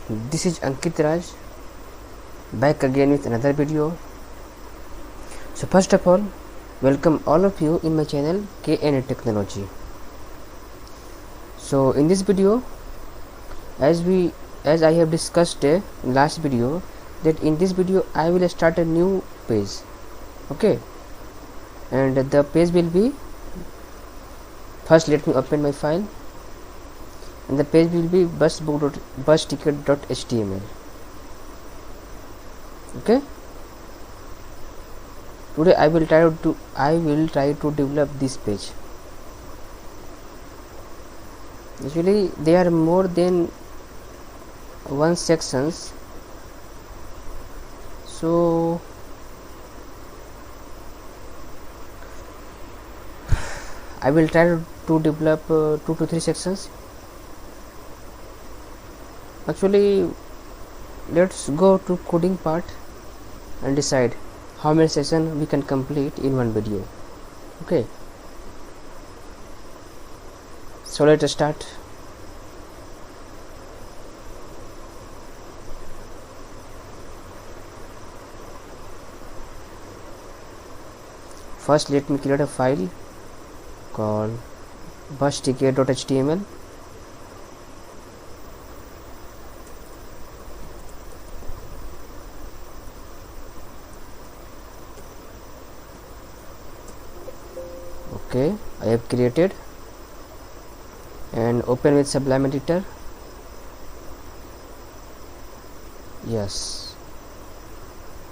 This is Ankit Raj, back again with another video. So first of all, welcome all of you in my channel KN Technology. So in this video, as I have discussed in last video, that in this video I will start a new page, okay, and the page will be, first let me open my file, and the page will be busticket.html. okay, today I will try to develop this page. Usually there are more than one sections, so I will try to develop 2 to 3 sections. Actually, let's go to coding part and decide how many sessions we can complete in one video. Okay, so let us start. First let me create a file called busticket.html. Okay, I have created, and open with Sublime Editor. Yes,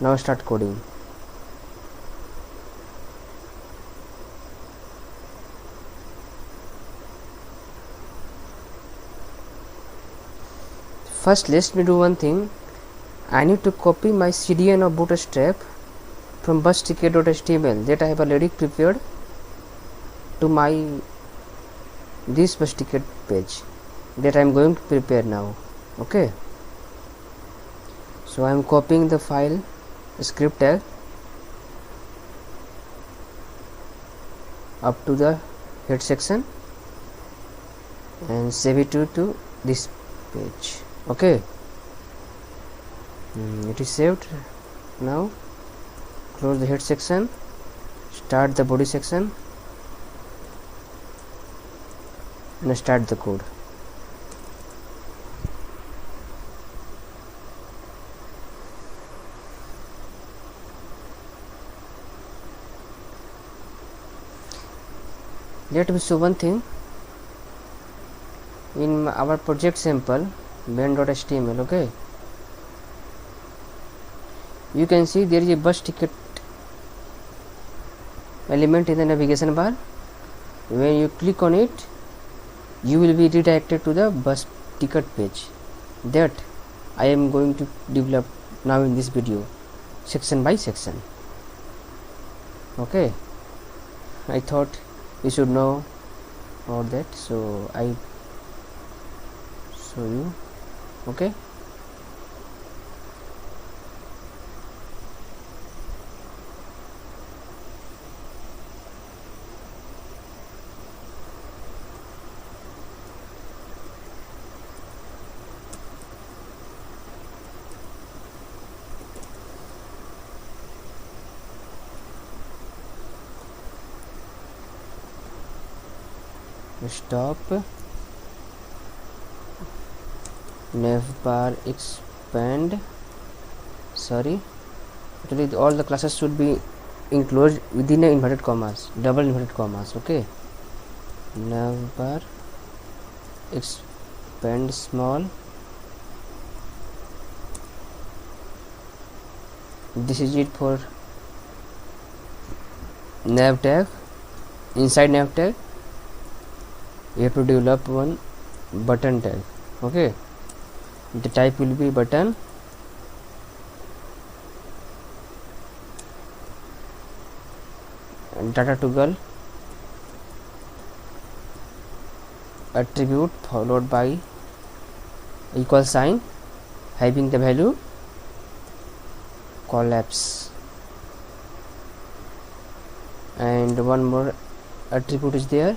now start coding. First let me do one thing. I need to copy my CDN of Bootstrap from busticket.html that I have already prepared to my this busticket page that I am going to prepare now. Okay, so I am copying the file script tag up to the head section and save it to this page. Okay, it is saved. Now close the head section, start the body section, and start the code. Let me show one thing. In our project sample main.html, okay, you can see there is a bus ticket element in the navigation bar. When you click on it, you will be redirected to the bus ticket page that I am going to develop now in this video, section by section. Okay, I thought you should know all that, so I show you. Okay, stop navbar expand. Sorry, actually all the classes should be enclosed within a inverted commas, double inverted commas. Okay, navbar expand small. This is it for nav tag. Inside nav tag you have to develop one button tag. Okay, the type will be button, and data toggle attribute followed by equal sign having the value collapse, and one more attribute is there,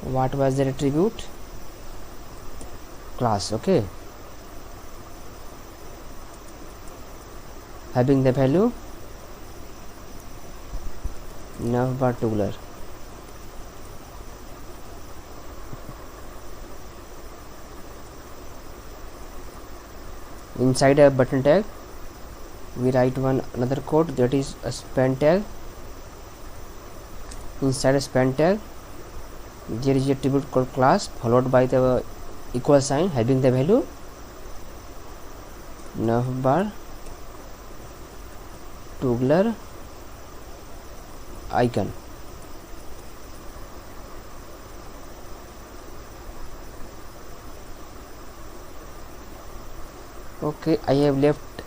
what was the attribute? Class. Okay, having the value navbar toggler. Inside a button tag we write another code, that is a span tag. Inside a span tag there is a attribute called class followed by the equal sign having the value navbar toggler icon. Okay, I have left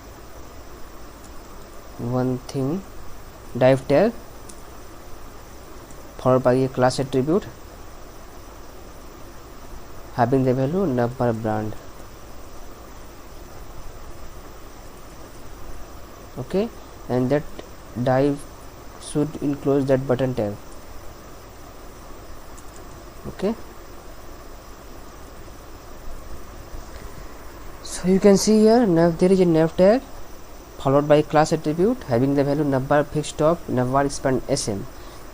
one thing, div tag followed by a class attribute having the value navbar brand. Okay, and that div should enclose that button tag. Okay, so you can see here there is a nav tag followed by class attribute having the value navbar fixed top navbar span sm,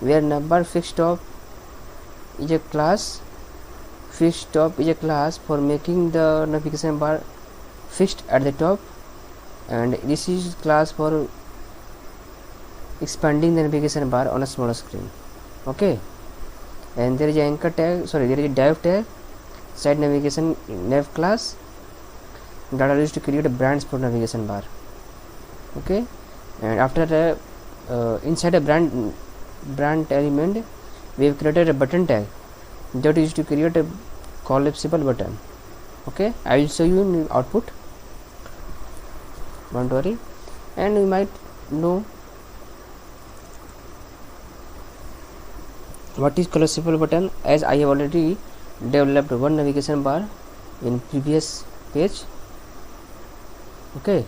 where navbar fixed top is a class. Fixed top is a class for making the navigation bar fixed at the top, and this is class for expanding the navigation bar on a smaller screen. Okay, and there is an anchor tag, there is a div tag side navigation nav class that are used to create a brands for navigation bar. Okay, and after inside a brand element we have created a button tag that is to create a collapsible button. Okay, I will show you in output, don't worry. And you might know what is collapsible button, as I have already developed one navigation bar in previous page. Okay,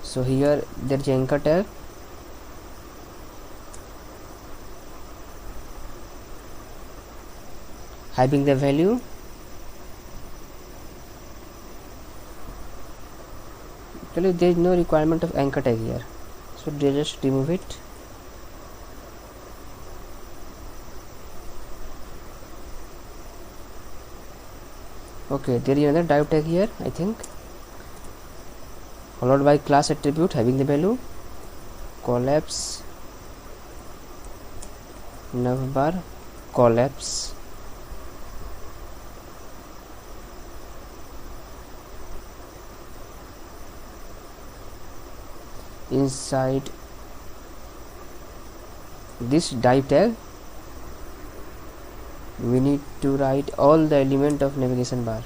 so here there is anchor tag having the value actually there is no requirement of anchor tag here, so they just remove it. Okay, there is another div tag here, I think, followed by class attribute having the value collapse navbar collapse. Inside this div tag we need to write all the element of navigation bar,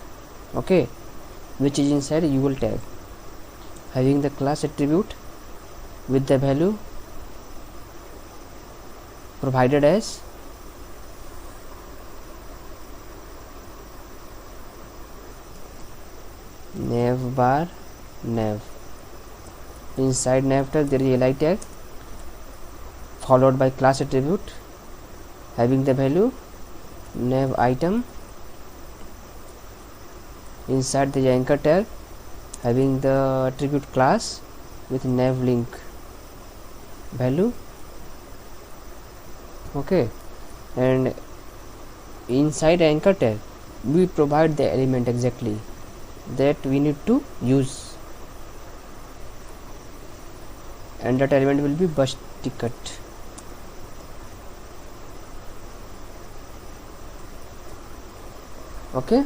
okay, which is inside UL tag having the class attribute with the value provided as navbar nav. Inside nav tag there is a li tag followed by class attribute having the value nav item. Inside the anchor tag having the attribute class with nav link value. Okay, and inside anchor tag we provide the element exactly that we need to use, and that element will be bus ticket. Okay,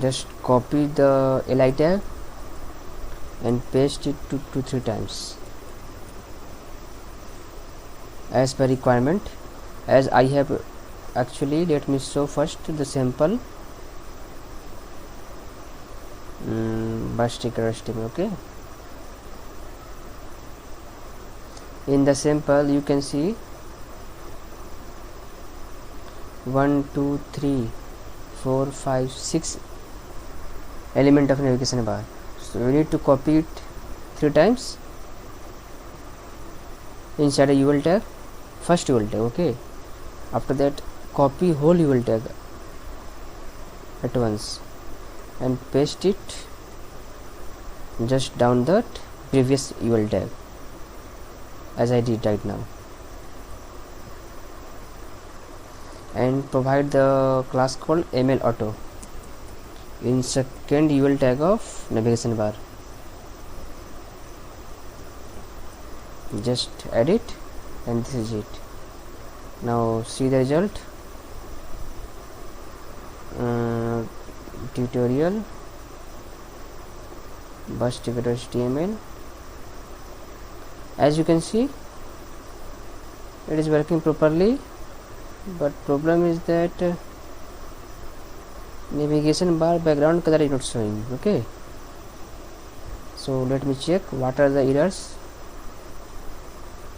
just copy the li tag and paste it 2 to 3 times as per requirement. As I have actually, let me show first the sample bus sticker HTML. Okay, in the sample you can see 1 2 3 4 5 6 element of navigation bar, so we need to copy it 3 times inside a UL tag, first UL tag. Okay, after that copy whole UL tag at once and paste it just down that previous UL tag, as I did right now, and provide the class called ML Auto in second UL tag of navigation bar. Just add it, and this is it. Now see the result. Tutorial bus ticket HTML. As you can see, it is working properly, but problem is that navigation bar background color is not showing. Okay, so let me check what are the errors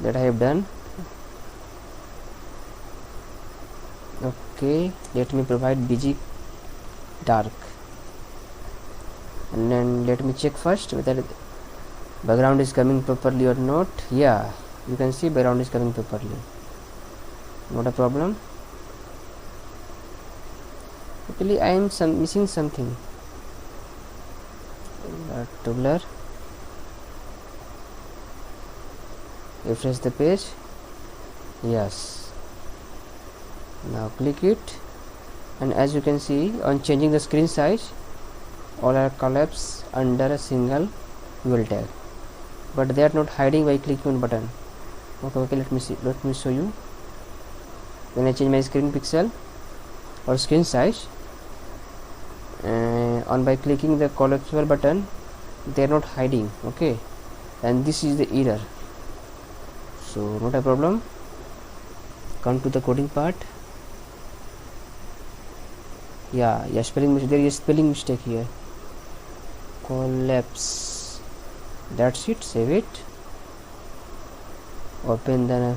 that I have done. Okay, let me provide BG dark, and then let me check first whether background is coming properly or not. Yeah, you can see background is coming properly, not a problem. Actually I am missing something. Toggler, refresh the page. Yes, now click it, and as you can see, on changing the screen size, all are collapsed under a single UL tag, but they are not hiding by clicking on button. Okay, let me show you. When I change my screen pixel or screen size, on by clicking the collapsible button, they are not hiding. Okay, and this is the error, so not a problem. Come to the coding part. Yeah, spelling mistake. There is spelling mistake here. Collapse. That's it. Save it. Open the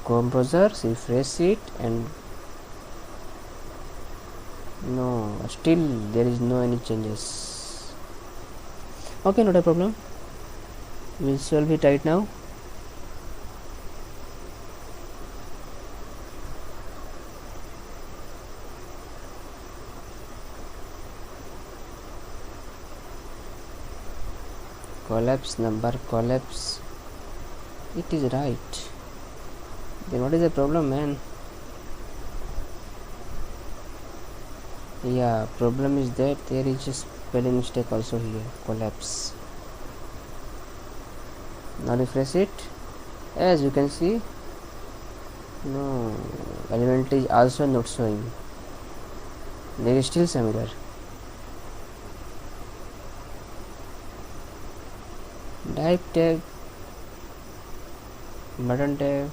Chrome browser. Refresh it, and no, still there is no any changes. Okay, not a problem. We'll solve it right now. Collapse number, collapse. It is right. Then what is the problem, man? Yeah, problem is that there is a spelling mistake also here. Collapse. Now refresh it. As you can see, no, element is also not showing. There is still some error. Dive tag, button tag.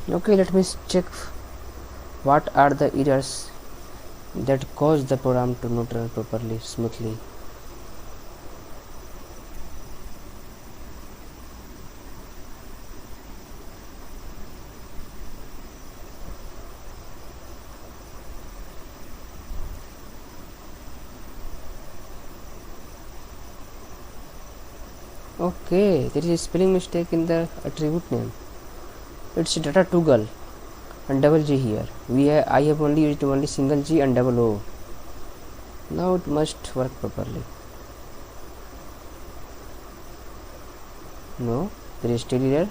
Okay, let me check what are the errors that cause the program to not run properly, smoothly. Okay, there is a spelling mistake in the attribute name. It's data toggle and double G here. I have only used only single G and double O. Now it must work properly. No, there is still error.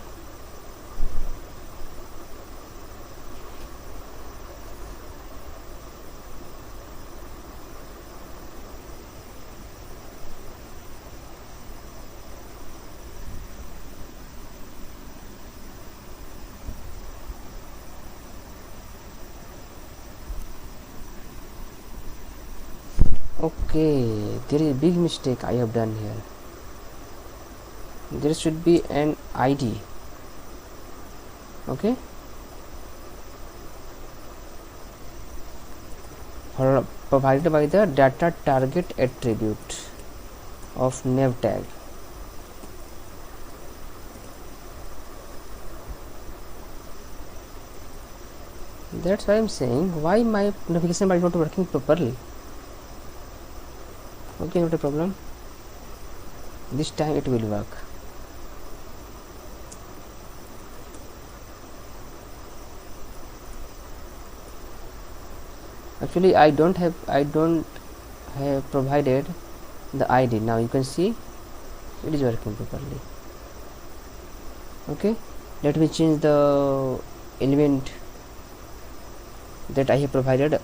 Okay, there is a big mistake I have done here. There should be an ID. Okay, provided by the data target attribute of nav tag. That's why I'm saying why my navigation bar is not working properly. Okay, not a problem. This time it will work. Actually, I don't have provided the ID. Now you can see it is working properly. Okay, let me change the element that I have provided.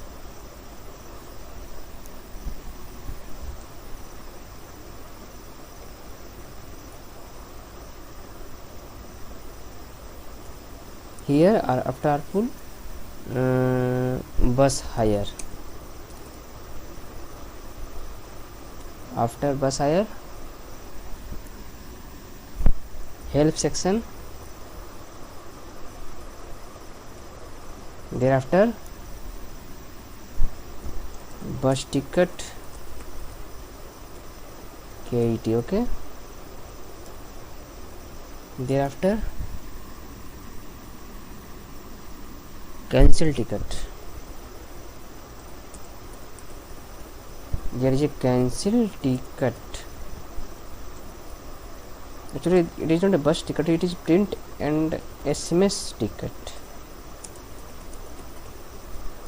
Here are after our pull bus hire. After bus hire, help section, thereafter bus ticket KET. Okay, thereafter cancel ticket. There is a cancel ticket. Actually, it is not a bus ticket, it is print and SMS ticket.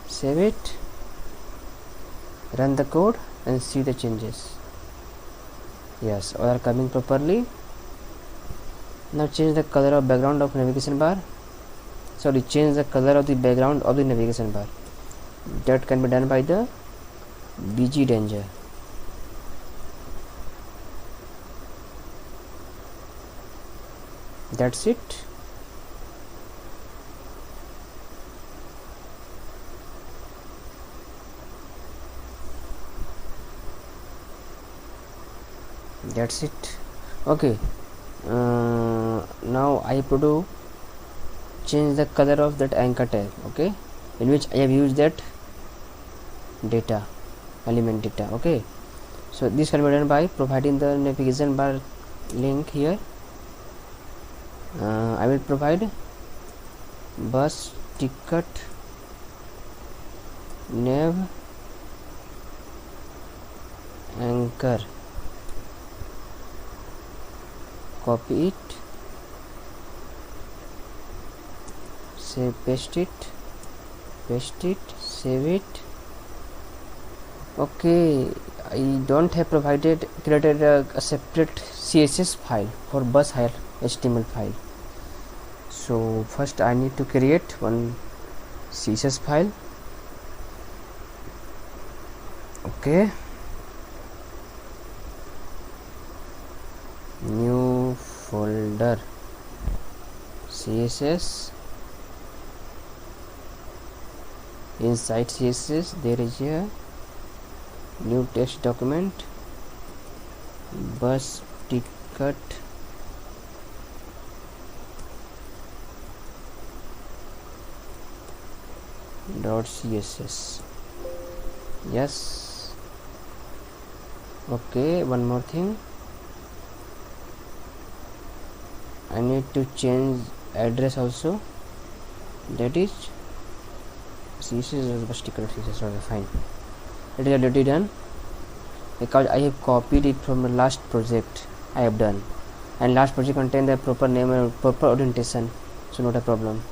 Save it, run the code and see the changes. Yes, all are coming properly. Now change the color of background of navigation bar. Sorry, change the color of the background of the navigation bar. That can be done by the BG Danger. That's it. That's it. Okay, now I have to do change the color of that anchor tag. Okay, in which I have used that data element data. Okay, so this can be done by providing the navigation bar link here. I will provide bus ticket nav anchor, copy it, save, paste it, save it. Okay, I don't have created a separate CSS file for bus hire HTML file. So first I need to create one CSS file. Okay, new folder, CSS. Inside CSS there is a new text document, bus ticket .css. Yes. Okay, one more thing, I need to change address also, that is CSS bus ticket CSS. Okay, fine, it is already done because I have copied it from the last project I have done, and last project contained the proper name and proper orientation, so not a problem.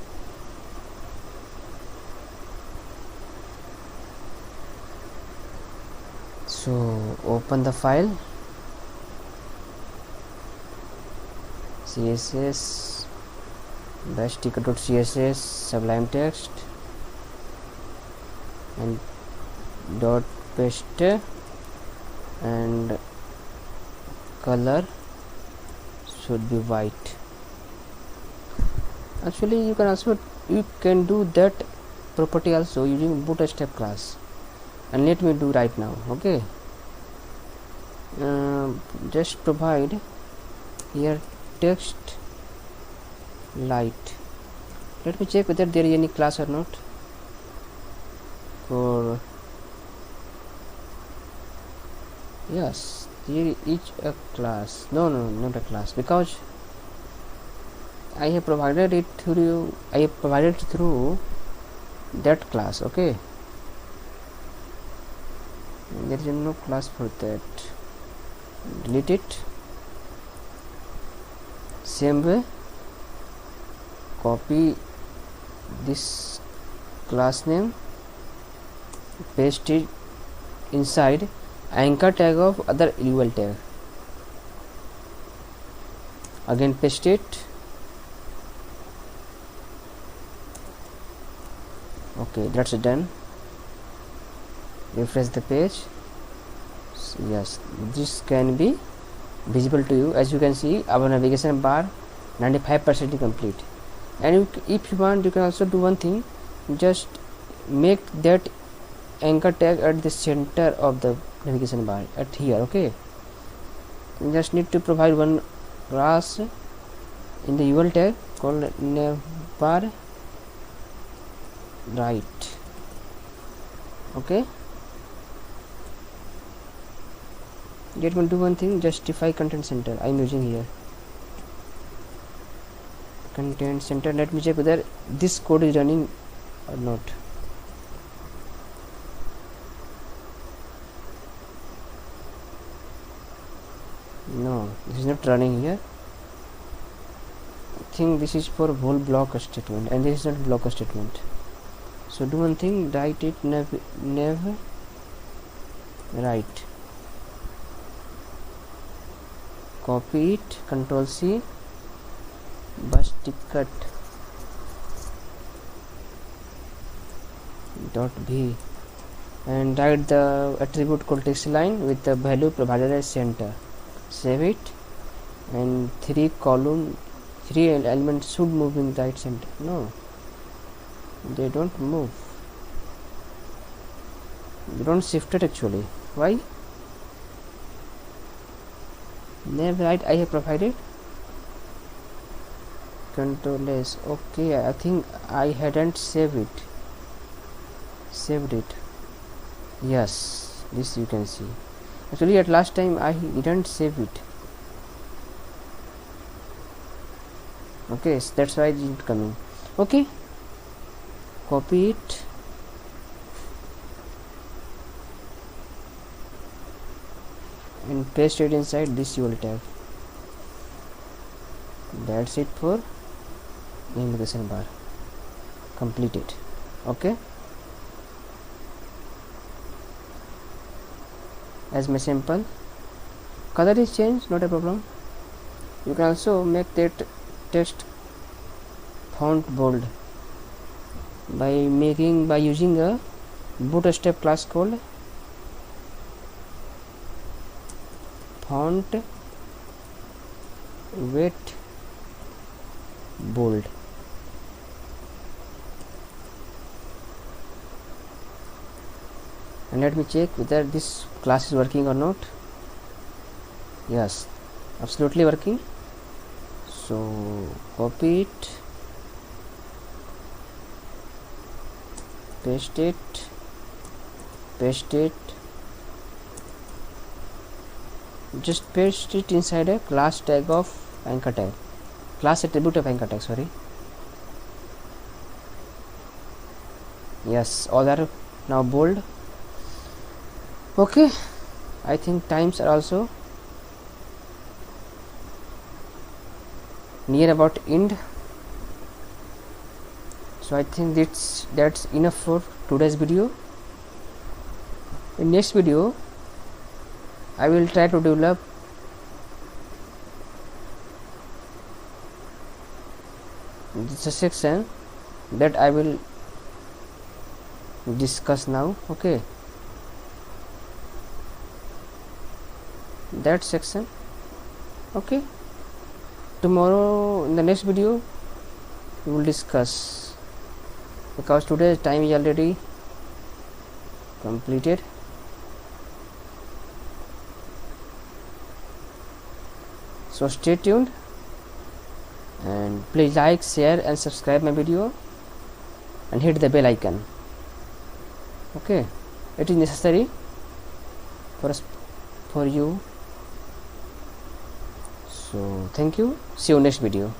So open the file, CSS bus ticket.css sublime text and dot paste and color should be white. Actually you can do that property also using bootstrap class, and let me do right now. Okay, just provide here text light. Let me check whether there is any class or not. For Yes, there is a class. No, not a class, because I have provided it through. I have provided through that class. Okay, there is no class for that. Delete it. Same way, copy this class name, paste it inside anchor tag of other UL tag. Again paste it. Okay, that's done. Refresh the page. So yes, this can be visible to you. As you can see, our navigation bar 95% complete. And if you want, you can also do one thing. Just make that anchor tag at the center of the navigation bar at here. Okay, you just need to provide one class in the UL tag called navbar right. Okay, let me do one thing. Justify content center. I'm using here content center. Let me check whether this code is running or not. No, this is not running here. I think this is for whole block statement, and this is not block statement. So do one thing, write it nav right, copy it, Control C, bus ticket dot b, and write the attribute called text line with the value provided as center. Save it, and 3 elements should move in right center. No, they don't move. They don't shift it actually. Why? Nav right I have provided. Control S. Okay, I think I hadn't saved it. Yes, this you can see. Actually, at last time I didn't save it. Okay, so that's why it isn't coming. Okay, copy it, and paste it inside this UL tag. That's it for navigation bar completed. Okay, as my sample color is changed, not a problem. You can also make that text font bold by using a bootstrap class called font weight bold. And let me check whether this class is working or not. Yes, absolutely working. So copy it, paste it, just paste it inside a class tag of anchor tag, class attribute of anchor tag, sorry. Yes, all are now bold. Okay, I think times are also near about end, so I think that's enough for today's video. In next video I will try to develop this section that I will discuss now. Okay, that section. Okay, tomorrow in the next video we will discuss, because today's time is already completed. So stay tuned, and please like, share and subscribe my video, and hit the bell icon. Okay, it is necessary for us for you. So thank you, see you next video.